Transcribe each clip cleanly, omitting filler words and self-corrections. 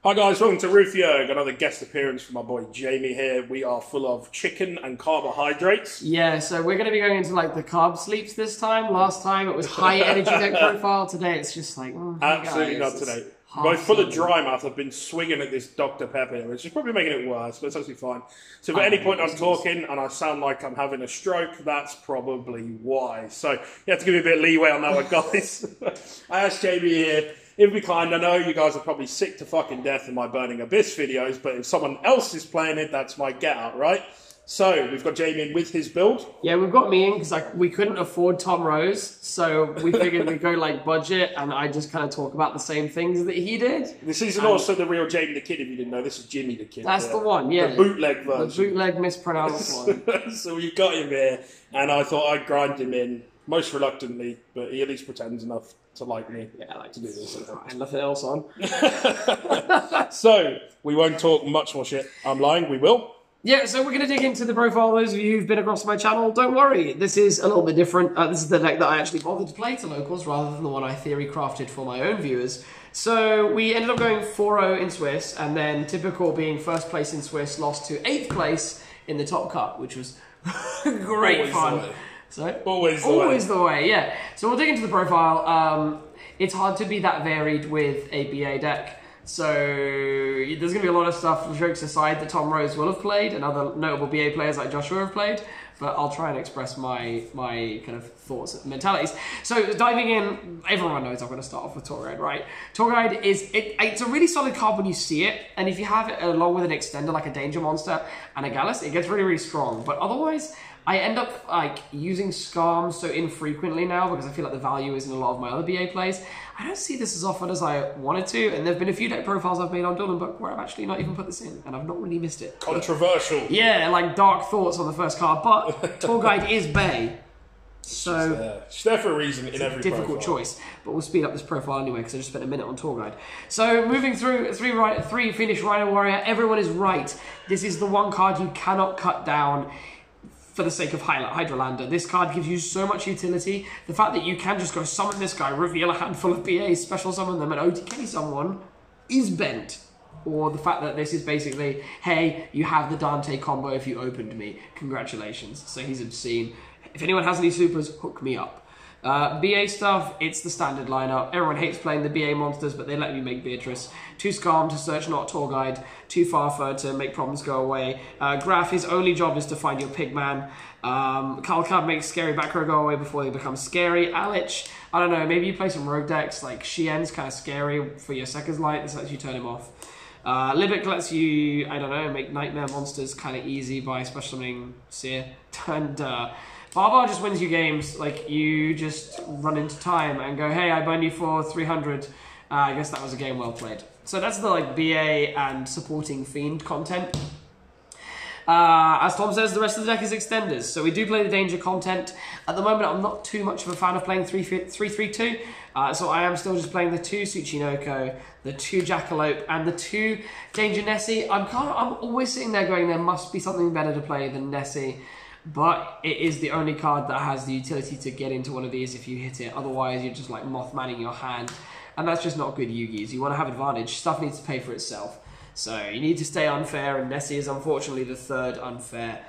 Hi guys, welcome to Rufio. Another guest appearance from my boy Jamie here. We are full of chicken and carbohydrates. Yeah, so we're going to be going into like the carb sleeps this time. Last time it was high energy deck profile. Today it's just like... Absolutely not today. Both full of dry mouth. I've been swinging at this Dr. Pepper, which is probably making it worse, but it's actually fine. So if at any point I'm talking and I sound like I'm having a stroke, that's probably why. So you have to give me a bit of leeway on that one, guys. I asked Jamie here, if we kind, I know you guys are probably sick to fucking death of my Burning Abyss videos, but if someone else is playing it, that's my get out, right? So, we've got Jamie in with his build. Yeah, we've got me in because like, we couldn't afford Tom Rose, so we figured we'd go like budget, and I just kind of talk about the same things that he did. This isn't also the real Jamie the Kid, if you didn't know. This is Jimmy the Kid. That's the one, yeah. The bootleg version. The bootleg mispronounced one. So we got him here, and I thought I'd grind him in, most reluctantly, but he at least pretends enough to like me. Yeah, I like to do this. And nothing else on. So, we won't talk much more shit. I'm lying, we will. Yeah, so we're going to dig into the profile. Those of you who've been across my channel, don't worry. This is a little bit different. This is the deck that I actually bothered to play to locals rather than the one I theory crafted for my own viewers. So we ended up going 4-0 in Swiss, and then typical being first place in Swiss, lost to 8th place in the top cut, which was great fun. So Always the way, yeah. So we'll dig into the profile. It's hard to be that varied with a BA deck. So there's going to be a lot of stuff, jokes aside, that Tom Rose will have played and other notable BA players like Joshua have played, but I'll try and express my kind of thoughts and mentalities. So diving in, everyone knows I'm going to start off with Tour Guide, right? Tour Guide it's a really solid card when you see it, and if you have it along with an extender like a Danger Monster and a Galus, it gets really, really strong. But otherwise, I end up like using Scam so infrequently now because I feel like the value is in a lot of my other BA plays. I don't see this as often as I wanted to, and there've been a few deck profiles I've made on Dueling Book where I've actually not even put this in, and I've not really missed it. Controversial. Yeah, like dark thoughts on the first card, but Tour Guide is Bay. So it's there for a reason in every difficult profile. choice, but we'll speed up this profile anyway because I just spent a minute on Tour Guide. So moving through three Finnish Rhino Warrior, everyone is right. This is the one card you cannot cut down for the sake of Hydrolander. This card gives you so much utility. The fact that you can just go summon this guy, reveal a handful of BAs, special summon them, and OTK someone is bent. Or the fact that this is basically, hey, you have the Dante combo if you opened me. Congratulations. So he's obscene. If anyone has any supers, hook me up. BA stuff, it's the standard lineup. Everyone hates playing the BA monsters, but they let me make Beatrice. 2 Scam to search not Tour Guide. 2 Farfa to make problems go away. Graf, his only job is to find your Pigman. Kalkab makes scary back row go away before they become scary. Alich, I don't know, maybe you play some rogue decks, like Shien's kind of scary for your Sekka's Light, this lets you turn him off. Libic lets you, I don't know, make nightmare monsters kind of easy by special summoning Seer. And Barbar just wins you games, like you just run into time and go, hey, I burn you for 300. I guess that was a game well played. So that's the like BA and supporting Fiend content. As Tom says, the rest of the deck is extenders. So we do play the danger content. At the moment, I'm not too much of a fan of playing 3-3-2. So I am still just playing the 2 Tsuchinoko, the 2 Jackalope, and the 2 Danger Nessie. I'm always sitting there going, there must be something better to play than Nessie. But it is the only card that has the utility to get into one of these if you hit it. Otherwise, you're just like Mothmanning your hand. And that's just not good Yugis. You want to have advantage. Stuff needs to pay for itself. So you need to stay unfair, and Nessie is unfortunately the 3rd unfair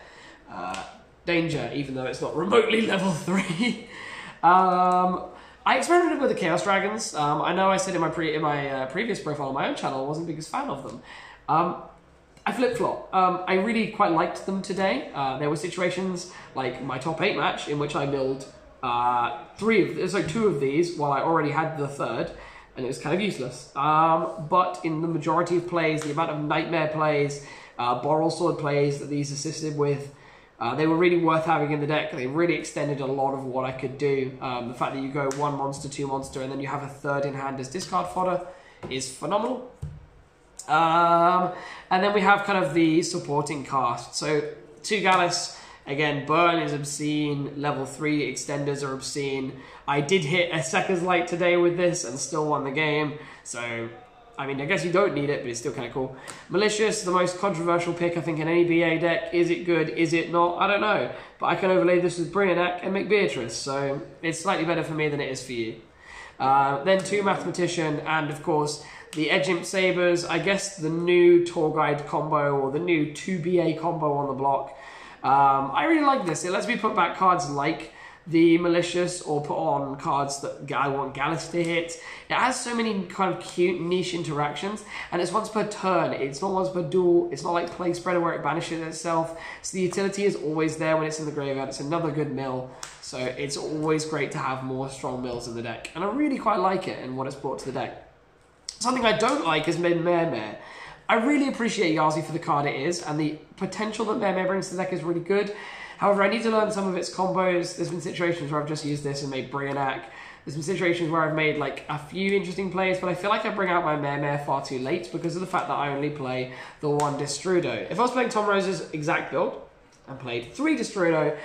danger, even though it's not remotely level 3. I experimented with the Chaos Dragons. I know I said in my previous profile on my own channel I wasn't the biggest fan of them. I flip-flop. I really quite liked them today. There were situations like my top 8 match in which I milled 2 of these while I already had the 3rd, and it was kind of useless. But in the majority of plays, the amount of Nightmare plays, Boral Sword plays that these assisted with, they were really worth having in the deck. They really extended a lot of what I could do. The fact that you go 1 monster, 2 monster, and then you have a 3rd in hand as discard fodder is phenomenal. And then we have kind of the supporting cast. So 2 Galus, again, burn is obscene, level 3 extenders are obscene. I did hit a Sekka's Light today with this and still won the game. So, I mean, I guess you don't need it, but it's still kind of cool. Malicious, the most controversial pick I think in any BA deck. Is it good? Is it not? I don't know. But I can overlay this with Brionac and make Beatrice. So it's slightly better for me than it is for you. Then 2 Mathematician, and of course the Edge Imp Sabers, I guess the new Tour Guide combo or the new 2BA combo on the block. I really like this. It lets me put back cards like the Malicious or put on cards that I want Galus to hit. It has so many kind of cute niche interactions, and it's once per turn. It's not once per duel. It's not like Plague Spreader where it banishes itself. So the utility is always there when it's in the graveyard. It's another good mill. So it's always great to have more strong mills in the deck. And I really quite like it and what it's brought to the deck. Something I don't like is Mare. I really appreciate Yazi for the card it is, and the potential that Mare brings to the deck is really good. However, I need to learn some of its combos. There's been situations where I've just used this and made Brionac. There's been situations where I've made like a few interesting plays, but I feel like I bring out my Mare far too late because of the fact that I only play the one Destrudo. If I was playing Tom Rose's exact build and played 3 Destrudo,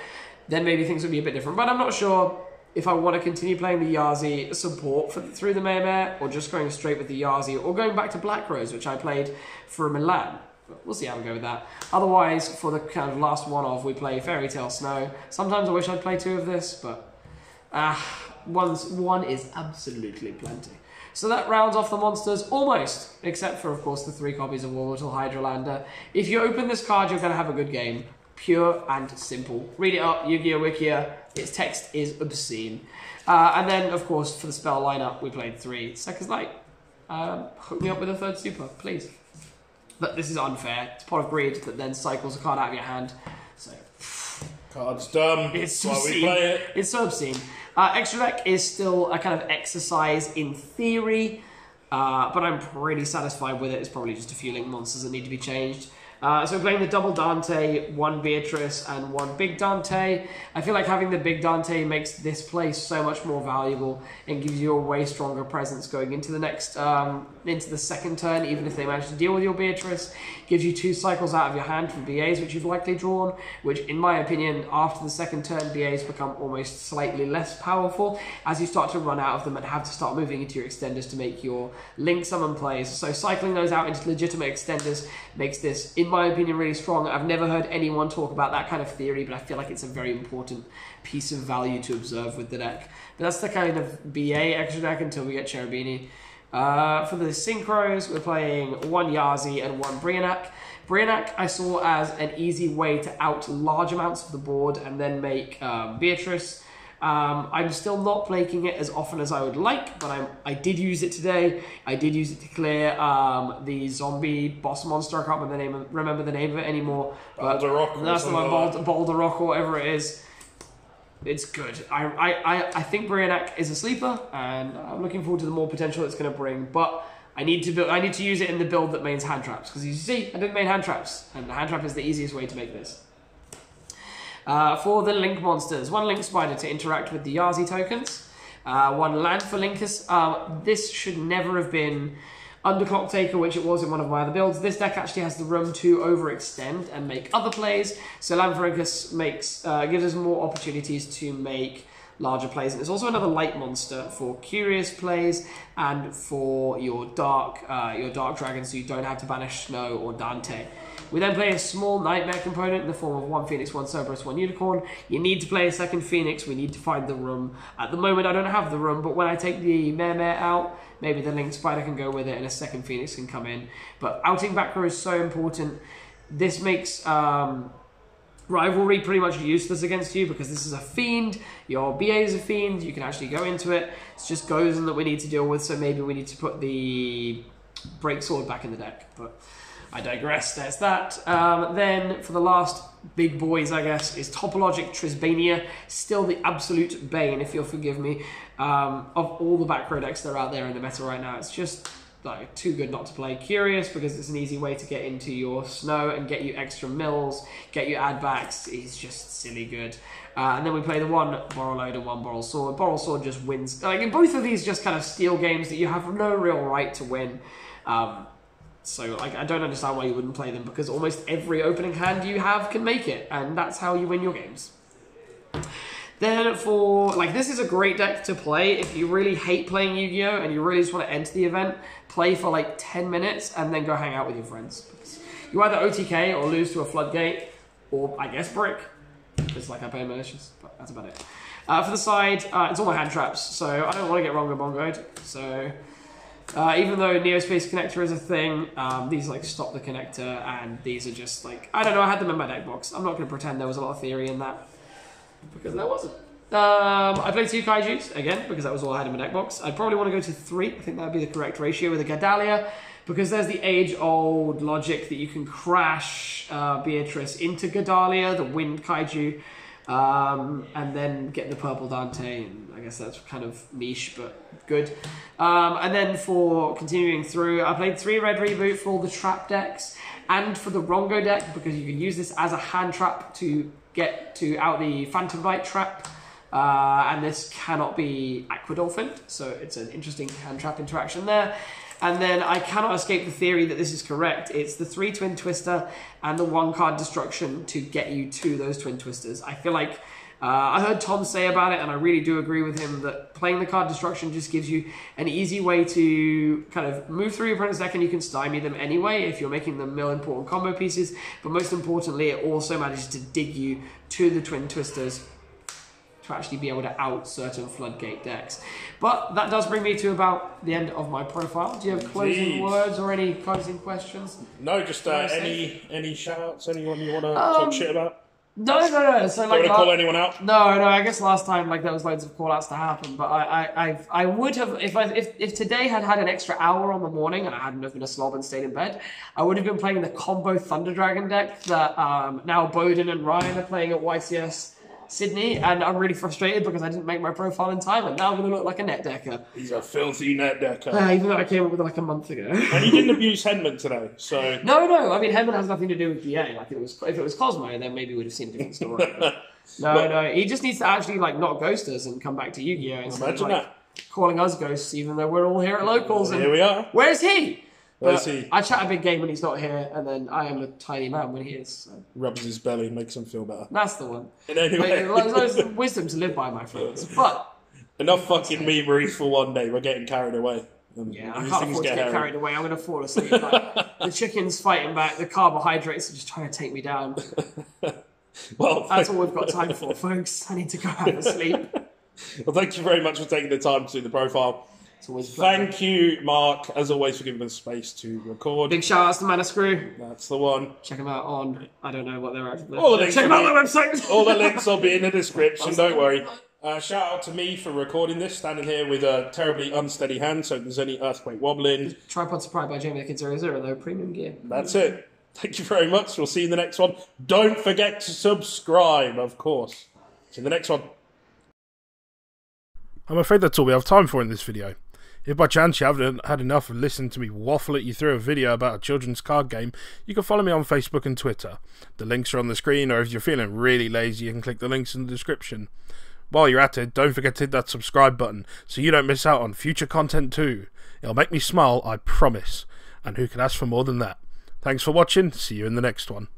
then maybe things would be a bit different. But I'm not sure if I want to continue playing the Yazi support through the Mare, or just going straight with the Yazi, or going back to Black Rose, which I played for Milan. But we'll see how we go with that. Otherwise, for the kind of last one-off, we play Fairy Tale Snow. Sometimes I wish I'd play 2 of this, but one is absolutely plenty. So that rounds off the monsters almost, except for, of course, the 3 copies of Orbital Hydralander. If you open this card, you're going to have a good game. Pure and simple. Read it up, Yu-Gi-Oh! Wikia. Its text is obscene. And then, of course, for the spell lineup, we played 3 Sekka's Light. Hook me up with a 3rd super, please. But this is unfair. It's Pot of Greed that then cycles a card out of your hand. So card's dumb. It's why obscene. we play it. It's so obscene. Extra deck is still a kind of exercise in theory, but I'm pretty satisfied with it. It's probably just a few link monsters that need to be changed. So we're playing the double Dante, 1 Beatrice, and 1 big Dante. I feel like having the big Dante makes this play so much more valuable and gives you a way stronger presence going into the next, into the second turn, even if they manage to deal with your Beatrice. Gives you 2 cycles out of your hand from BAs, which you've likely drawn, which in my opinion, after the second turn, BAs become almost slightly less powerful as you start to run out of them and have to start moving into your extenders to make your link summon plays. So cycling those out into legitimate extenders makes this, in my opinion, really strong. I've never heard anyone talk about that kind of theory, but I feel like it's a very important piece of value to observe with the deck. But that's the kind of BA extra deck until we get Cherubini. For the Synchros, we're playing 1 Yazi and 1 Brionac. Brionac I saw as an easy way to out large amounts of the board and then make Beatrice. I'm still not playing it as often as I would like, but I did use it today. I did use it to clear the zombie boss monster. I can't remember the name of it anymore. Boulder Rock. That's the one, Boulder Rock or whatever it is. It's good. I think Brionac is a sleeper, and I'm looking forward to the more potential it's going to bring. But I need to use it in the build that mains hand traps, because you see, I didn't main hand traps, and the hand trap is the easiest way to make this. For the Link monsters, 1 Link Spider to interact with the Yazi tokens, 1 land for Linkus. This should never have been Underclock Taker, which it was in one of my other builds. This deck actually has the room to overextend and make other plays, so land for Linkus gives us more opportunities to make larger plays. And it's also another light monster for curious plays and for your dark dragon, so you don't have to banish Snow or Dante. We then play a small Nightmare component in the form of 1 Phoenix, 1 Cerberus, 1 Unicorn. You need to play a second Phoenix. We need to find the room. At the moment, I don't have the room, but when I take the Mare out, maybe the Link Spider can go with it and a second Phoenix can come in. But outing back row is so important. This makes Rivalry pretty much useless against you because this is a Fiend. Your BA is a Fiend. You can actually go into it. It's just Gozen that we need to deal with, so maybe we need to put the Break Sword back in the deck. But I digress, there's that. Then for the last big boys, I guess, is Topologic Trisbania. Still the absolute bane, if you'll forgive me, of all the back row decks that are out there in the meta right now. It's just like too good not to play. Curious, because it's an easy way to get into your Snow and get you extra mills, get you add backs. It's just silly good. And then we play the 1 Borrowload and 1 Borrow Sword. Borrow Sword just wins. Like in both of these, just kind of steal games that you have no real right to win. So I don't understand why you wouldn't play them, because almost every opening hand you have can make it, and that's how you win your games. Then for, this is a great deck to play if you really hate playing Yu-Gi-Oh! And you really just want to enter the event, play for 10 minutes, and then go hang out with your friends. You either OTK or lose to a Floodgate, or I guess Brick, because I play Malicious, but that's about it. For the side, it's all my hand traps, so I don't want to get Rongo Bongoed, so Even though Neospace Connector is a thing, these like stop the connector, and these are just like, I don't know, I had them in my deck box. I'm not going to pretend there was a lot of theory in that, because there wasn't. I played 2 Kaijus, again, because that was all I had in my deck box. I'd probably want to go to 3, I think that would be the correct ratio with a Gardalia, because there's the age-old logic that you can crash Beatrice into Gardalia, the Wind Kaiju, and then get the Purple Dante, and I guess that's kind of niche, but good. And then for continuing through, I played 3 Red Reboot for all the trap decks, and for the Rongo deck, because you can use this as a hand trap to get out the Phantom Light trap. And this cannot be Aqua Dolphin, so it's an interesting hand trap interaction there. And then I cannot escape the theory that this is correct. It's the 3 Twin Twister and the 1 card destruction to get you to those Twin Twisters. I feel like I heard Tom say about it, and I really do agree with him, that playing the card destruction just gives you an easy way to kind of move through your opponent's deck, and you can stymie them anyway if you're making them mill important combo pieces. But most importantly, it also manages to dig you to the Twin Twisters to actually be able to out certain floodgate decks. But that does bring me to about the end of my profile. Do you have closing words or any closing questions? No, just any shout-outs, anyone you want to talk shit about? No. So like, want to call anyone out? No. I guess last time there was loads of call-outs to happen, but I would have, if today had an extra hour on the morning and I hadn't been a slob and stayed in bed, I would have been playing the combo Thunder Dragon deck that now Bowden and Ryan are playing at YCS Sydney, and I'm really frustrated because I didn't make my profile in time, and now I'm going to look like a net decker. He's a filthy net decker. Even though I came up with it like a month ago. And he didn't abuse Hedman today, so... No, I mean, Hedman has nothing to do with GA. Like, if it was Cosmo, then maybe we'd have seen a different story. No, he just needs to actually, like, not ghost us and come back to Yu-Gi-Oh! Instead of, like, calling us ghosts, even though we're all here at locals. And here we are. Where's he? Where's he? I chat a big game when he's not here, and then I am a tiny man when he is. So. Rubs his belly, makes him feel better. That's the one. And anyway, there's wisdom to live by, my friends. But enough fucking memeries for one day. We're getting carried away. Yeah, I can't afford to get carried away. I'm going to fall asleep. Like, the chicken's fighting back. The carbohydrates are just trying to take me down. Well, that's all we've got time for, folks. I need to go have a sleep. Well, thank you very much for taking the time to do the profile. Thank you, Mark, as always, for giving us space to record. Big shout outs to Manascrew. That's the one. Check them out on, I don't know what they're actually. Check them out on the website. All the links will be in the description, don't worry. Shout out to me for recording this, standing here with a terribly unsteady hand, so if there's any earthquake wobbling. Tripod supplied by Jamiethekid00, though, premium gear. That's it. Thank you very much. We'll see you in the next one. Don't forget to subscribe, of course. See you in the next one. I'm afraid that's all we have time for in this video. If by chance you haven't had enough of listening to me waffle at you through a video about a children's card game, you can follow me on Facebook and Twitter. The links are on the screen, or if you're feeling really lazy, you can click the links in the description. While you're at it, don't forget to hit that subscribe button so you don't miss out on future content too. It'll make me smile, I promise. And who can ask for more than that? Thanks for watching, see you in the next one.